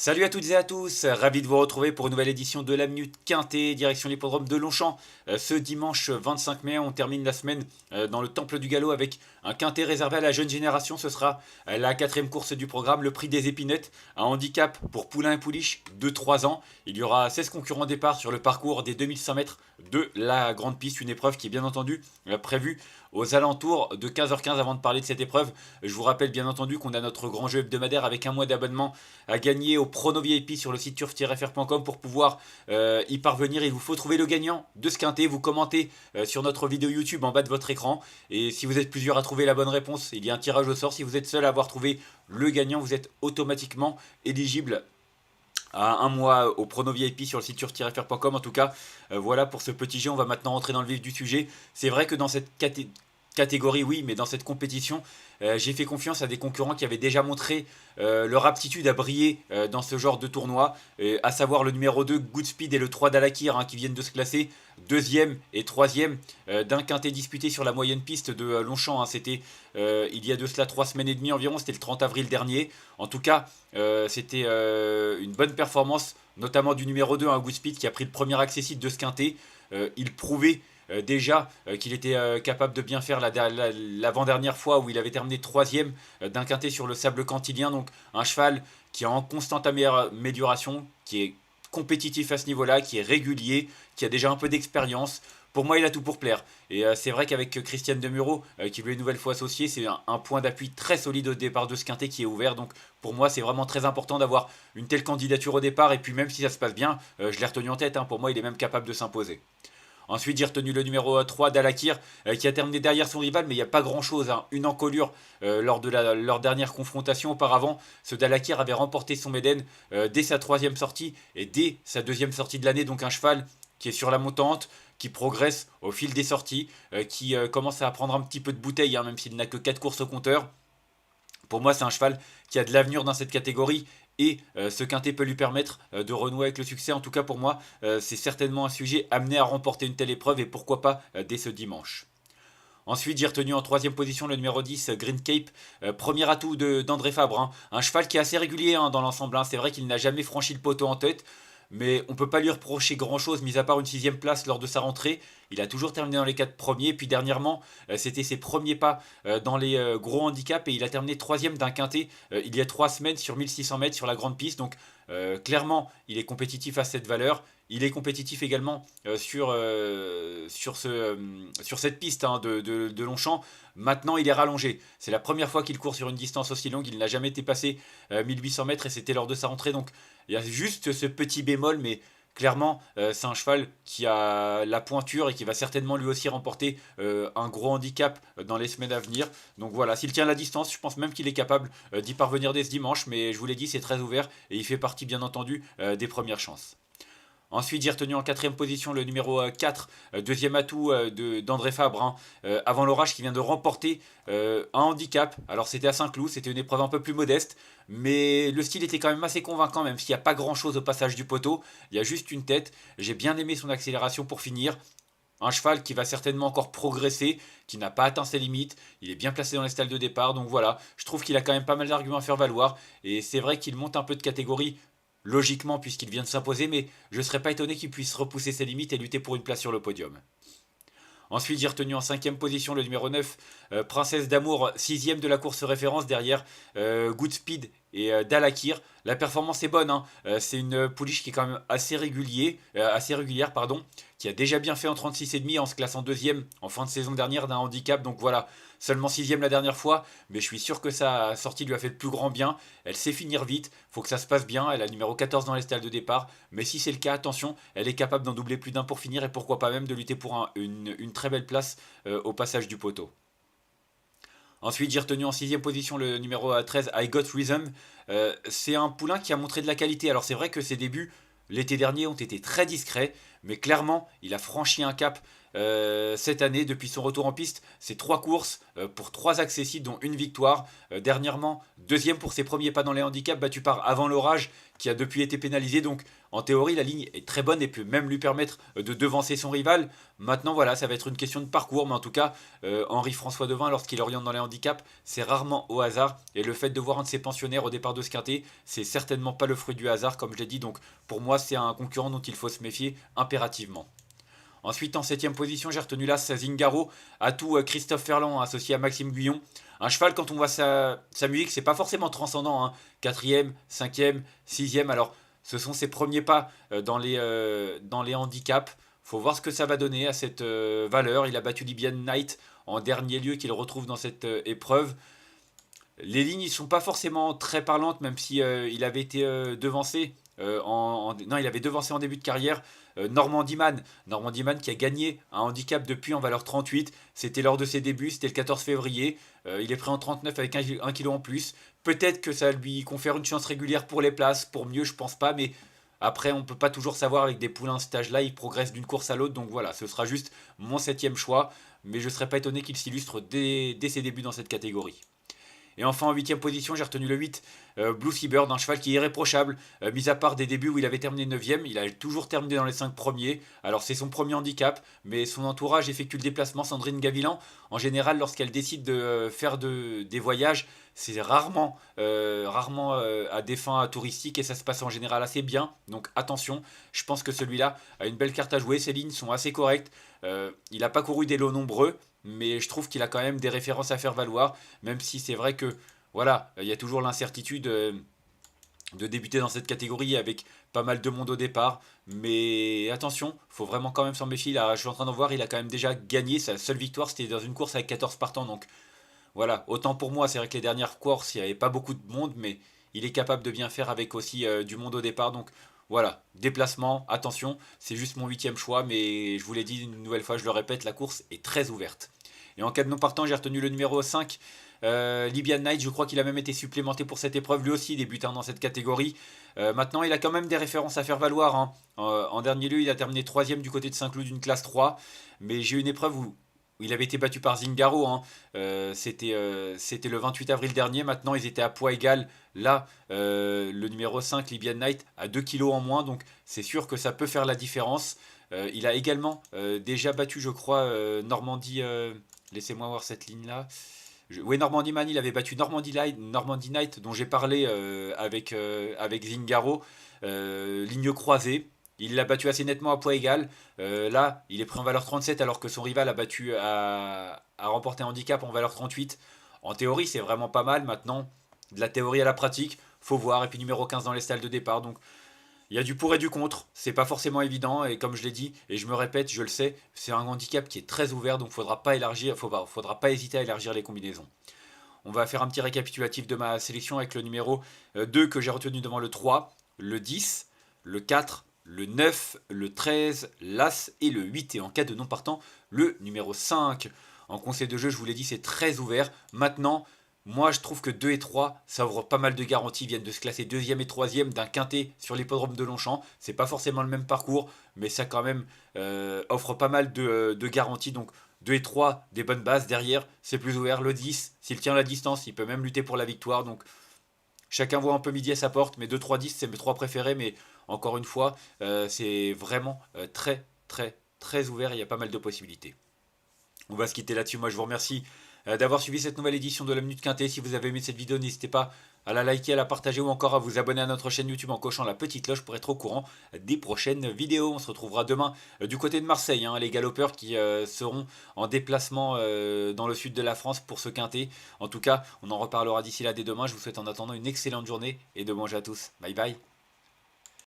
Salut à toutes et à tous, ravi de vous retrouver pour une nouvelle édition de la Minute Quintet, direction l'hippodrome de Longchamp. Ce dimanche 25 mai, on termine la semaine dans le Temple du Galop avec un Quintet réservé à la jeune génération. Ce sera la quatrième course du programme, le prix des épinettes, un handicap pour Poulain et Pouliche de 3 ans. Il y aura 16 concurrents au départ sur le parcours des 2100 mètres de la grande piste, une épreuve qui est bien entendu prévue aux alentours de 15h15. Avant de parler de cette épreuve, je vous rappelle bien entendu qu'on a notre grand jeu hebdomadaire avec un mois d'abonnement à gagner au Prono VIP sur le site turf-fr.com. Pour pouvoir y parvenir, il vous faut trouver le gagnant de ce quintet. Vous commentez sur notre vidéo YouTube en bas de votre écran. Et si vous êtes plusieurs à trouver la bonne réponse, il y a un tirage au sort. Si vous êtes seul à avoir trouvé le gagnant, vous êtes automatiquement éligible à un mois au Prono VIP sur le site turf-fr.com. En tout cas, voilà pour ce petit jeu. On va maintenant rentrer dans le vif du sujet. C'est vrai que dans cette catégorie, oui, mais dans cette compétition, j'ai fait confiance à des concurrents qui avaient déjà montré leur aptitude à briller dans ce genre de tournoi, à savoir le numéro 2 Goodspeed et le 3 Dalakir, qui viennent de se classer deuxième et troisième d'un quintet disputé sur la moyenne piste de Longchamp. C'était il y a de cela 3 semaines et demie environ, c'était le 30 avril dernier. En tout cas, c'était une bonne performance, notamment du numéro 2, Goodspeed, qui a pris le premier accessible de ce quintet. Il prouvait déjà qu'il était capable de bien faire l'avant-dernière fois où il avait terminé troisième d'un quintet sur le sable cantilien. Donc un cheval qui est en constante amélioration, qui est compétitif à ce niveau-là, qui est régulier, qui a déjà un peu d'expérience. Pour moi, il a tout pour plaire. Et c'est vrai qu'avec Christiane Demuro, qui lui est une nouvelle fois associé, c'est un point d'appui très solide au départ de ce quintet qui est ouvert. Donc pour moi, c'est vraiment très important d'avoir une telle candidature au départ. Et puis même si ça se passe bien, je l'ai retenu en tête. Pour moi, il est même capable de s'imposer. Ensuite, j'ai retenu le numéro 3 Dalakir, qui a terminé derrière son rival, mais il n'y a pas grand chose. Une encolure lors de leur dernière confrontation. Auparavant, ce Dalakir avait remporté son Méden dès sa troisième sortie et dès sa deuxième sortie de l'année. Donc un cheval qui est sur la montante, qui progresse au fil des sorties, qui commence à prendre un petit peu de bouteille, même s'il n'a que 4 courses au compteur. Pour moi, c'est un cheval qui a de l'avenir dans cette catégorie. Et ce quintet peut lui permettre de renouer avec le succès. En tout cas, pour moi, c'est certainement un sujet amené à remporter une telle épreuve. Et pourquoi pas dès ce dimanche. Ensuite, j'ai retenu en troisième position le numéro 10, Green Cape, premier atout d'André Fabre. Un cheval qui est assez régulier dans l'ensemble. C'est vrai qu'il n'a jamais franchi le poteau en tête, mais on ne peut pas lui reprocher grand-chose, mis à part une sixième place lors de sa rentrée. Il a toujours terminé dans les 4 premiers, puis dernièrement, c'était ses premiers pas dans les gros handicaps, et il a terminé troisième d'un quintet il y a 3 semaines sur 1600 mètres sur la grande piste. Donc clairement, il est compétitif à cette valeur. Il est compétitif également sur cette piste de Longchamp. Maintenant, il est rallongé. C'est la première fois qu'il court sur une distance aussi longue. Il n'a jamais dépassé 1800 mètres et c'était lors de sa rentrée. Donc, il y a juste ce petit bémol, mais clairement, c'est un cheval qui a la pointure et qui va certainement lui aussi remporter un gros handicap dans les semaines à venir. Donc voilà, s'il tient la distance, je pense même qu'il est capable d'y parvenir dès ce dimanche. Mais je vous l'ai dit, c'est très ouvert et il fait partie, bien entendu, des premières chances. Ensuite, j'ai retenu en quatrième position le numéro 4, deuxième atout d'André Fabre, avant l'orage, qui vient de remporter un handicap. Alors c'était à Saint-Cloud, c'était une épreuve un peu plus modeste, mais le style était quand même assez convaincant, même s'il n'y a pas grand-chose au passage du poteau. Il y a juste une tête. J'ai bien aimé son accélération pour finir. Un cheval qui va certainement encore progresser, qui n'a pas atteint ses limites, il est bien placé dans les stalles de départ, donc voilà, je trouve qu'il a quand même pas mal d'arguments à faire valoir, et c'est vrai qu'il monte un peu de catégorie, logiquement puisqu'il vient de s'imposer, mais je ne serais pas étonné qu'il puisse repousser ses limites et lutter pour une place sur le podium. Ensuite, j'ai retenu en cinquième position le numéro 9, Princesse d'amour, sixième de la course référence derrière Goodspeed et Dalakir. La performance est bonne, c'est une pouliche qui est quand même assez régulière, qui a déjà bien fait en 36,5 en se classant deuxième en fin de saison dernière d'un handicap. Donc voilà, seulement sixième la dernière fois, mais je suis sûr que sa sortie lui a fait le plus grand bien. Elle sait finir vite, faut que ça se passe bien. Elle a le numéro 14 dans les stalles de départ, mais si c'est le cas, attention, elle est capable d'en doubler plus d'un pour finir et pourquoi pas même de lutter pour une très belle place au passage du poteau. Ensuite, j'ai retenu en sixième position le numéro 13, I Got Rhythm. C'est un poulain qui a montré de la qualité. Alors c'est vrai que ses débuts l'été dernier ont été très discrets, mais clairement, il a franchi un cap cette année depuis son retour en piste. C'est 3 courses pour 3 accessibles, dont une victoire. Dernièrement, deuxième pour ses premiers pas dans les handicaps, battu par Avant l'orage, qui a depuis été pénalisé. Donc En théorie, la ligne est très bonne et peut même lui permettre de devancer son rival. Maintenant, voilà, ça va être une question de parcours, mais en tout cas, Henri-François Devin, lorsqu'il oriente dans les handicaps, c'est rarement au hasard. Et le fait de voir un de ses pensionnaires au départ de ce quintet, c'est certainement pas le fruit du hasard, comme je l'ai dit. Donc, pour moi, c'est un concurrent dont il faut se méfier impérativement. Ensuite, en 7ème position, j'ai retenu là Zingaro, à tout Christophe Ferland, associé à Maxime Guyon. Un cheval, quand on voit sa musique, c'est pas forcément transcendant. Hein. 4ème, 5ème, 6ème. Alors, ce sont ses premiers pas dans les handicaps. Faut voir ce que ça va donner à cette valeur. Il a battu Libyan Knight en dernier lieu qu'il retrouve dans cette épreuve. Les lignes ne sont pas forcément très parlantes, même si il avait été devancé. Non, il avait devancé en début de carrière Normandie Man. Normandie Man qui a gagné un handicap depuis en valeur 38. C'était lors de ses débuts, c'était le 14 février. Il est pris en 39 avec 1 kg en plus. Peut-être que ça lui confère une chance régulière pour les places. Pour mieux, je pense pas, mais après, on ne peut pas toujours savoir avec des poulains à cet âge-là. Ils progressent d'une course à l'autre. Donc voilà, ce sera juste mon 7ème choix. Mais je ne serais pas étonné qu'il s'illustre dès ses débuts dans cette catégorie. Et enfin en 8ème position, j'ai retenu le 8, Blue Seabird, un cheval qui est irréprochable, mis à part des débuts où il avait terminé 9ème, il a toujours terminé dans les 5 premiers. Alors c'est son premier handicap, mais son entourage effectue le déplacement. Sandrine Gavilan, en général, lorsqu'elle décide de faire des voyages, c'est rarement à des fins touristiques et ça se passe en général assez bien. Donc attention, je pense que celui-là a une belle carte à jouer, ses lignes sont assez correctes. Il n'a pas couru des lots nombreux, mais je trouve qu'il a quand même des références à faire valoir, même si c'est vrai que voilà, il y a toujours l'incertitude de débuter dans cette catégorie avec pas mal de monde au départ. Mais attention, faut vraiment quand même s'en méfier. Là, je suis en train d'en voir, il a quand même déjà gagné. Sa seule victoire, c'était dans une course avec 14 partants. Donc voilà, autant pour moi, c'est vrai que les dernières courses, il n'y avait pas beaucoup de monde, mais il est capable de bien faire avec aussi du monde au départ. Donc voilà, déplacement, attention, c'est juste mon 8ème choix, mais je vous l'ai dit une nouvelle fois, je le répète, la course est très ouverte. Et en cas de non partant, j'ai retenu le numéro 5, Libyan Knight. Je crois qu'il a même été supplémenté pour cette épreuve, lui aussi débutant dans cette catégorie. Maintenant, il a quand même des références à faire valoir. Hein. En dernier lieu, il a terminé 3ème du côté de Saint-Cloud d'une classe 3. Mais j'ai eu une épreuve où il avait été battu par Zingaro. Hein. C'était le 28 avril dernier. Maintenant, ils étaient à poids égal. Là, le numéro 5, Libyan Knight, a 2 kilos en moins. Donc, c'est sûr que ça peut faire la différence. Il a également déjà battu, je crois, Normandie. Laissez-moi voir cette ligne-là. Oui, Normandie Man, il avait battu Normandie Knight, dont j'ai parlé avec Zingaro. Ligne croisée. Il l'a battu assez nettement à poids égal. Là, il est pris en valeur 37 alors que son rival a remporté un handicap en valeur 38. En théorie, c'est vraiment pas mal. Maintenant, de la théorie à la pratique, faut voir. Et puis numéro 15 dans les stalles de départ. Donc il y a du pour et du contre, c'est pas forcément évident et comme je l'ai dit et je me répète, je le sais, c'est un handicap qui est très ouvert donc faudra pas hésiter à élargir les combinaisons. On va faire un petit récapitulatif de ma sélection avec le numéro 2 que j'ai retenu devant le 3, le 10, le 4, le 9, le 13, l'As et le 8 et en cas de non partant, le numéro 5. En conseil de jeu, je vous l'ai dit, c'est très ouvert. Maintenant, moi, je trouve que 2 et 3, ça ouvre pas mal de garanties. Ils viennent de se classer 2e et 3e d'un quintet sur l'hippodrome de Longchamp. C'est pas forcément le même parcours, mais ça quand même offre pas mal de garanties. Donc 2 et 3, des bonnes bases. Derrière, c'est plus ouvert. Le 10, s'il tient la distance, il peut même lutter pour la victoire. Donc chacun voit un peu midi à sa porte. Mais 2, 3, 10, c'est mes 3 préférés. Mais encore une fois, c'est vraiment très, très, très ouvert. Il y a pas mal de possibilités. On va se quitter là-dessus. Moi, je vous remercie d'avoir suivi cette nouvelle édition de la Minute Quintet. Si vous avez aimé cette vidéo, n'hésitez pas à la liker, à la partager ou encore à vous abonner à notre chaîne YouTube en cochant la petite cloche pour être au courant des prochaines vidéos. On se retrouvera demain du côté de Marseille, hein, les galopeurs qui seront en déplacement dans le sud de la France pour ce quintet. En tout cas, on en reparlera d'ici là dès demain. Je vous souhaite en attendant une excellente journée et de manger à tous. Bye bye.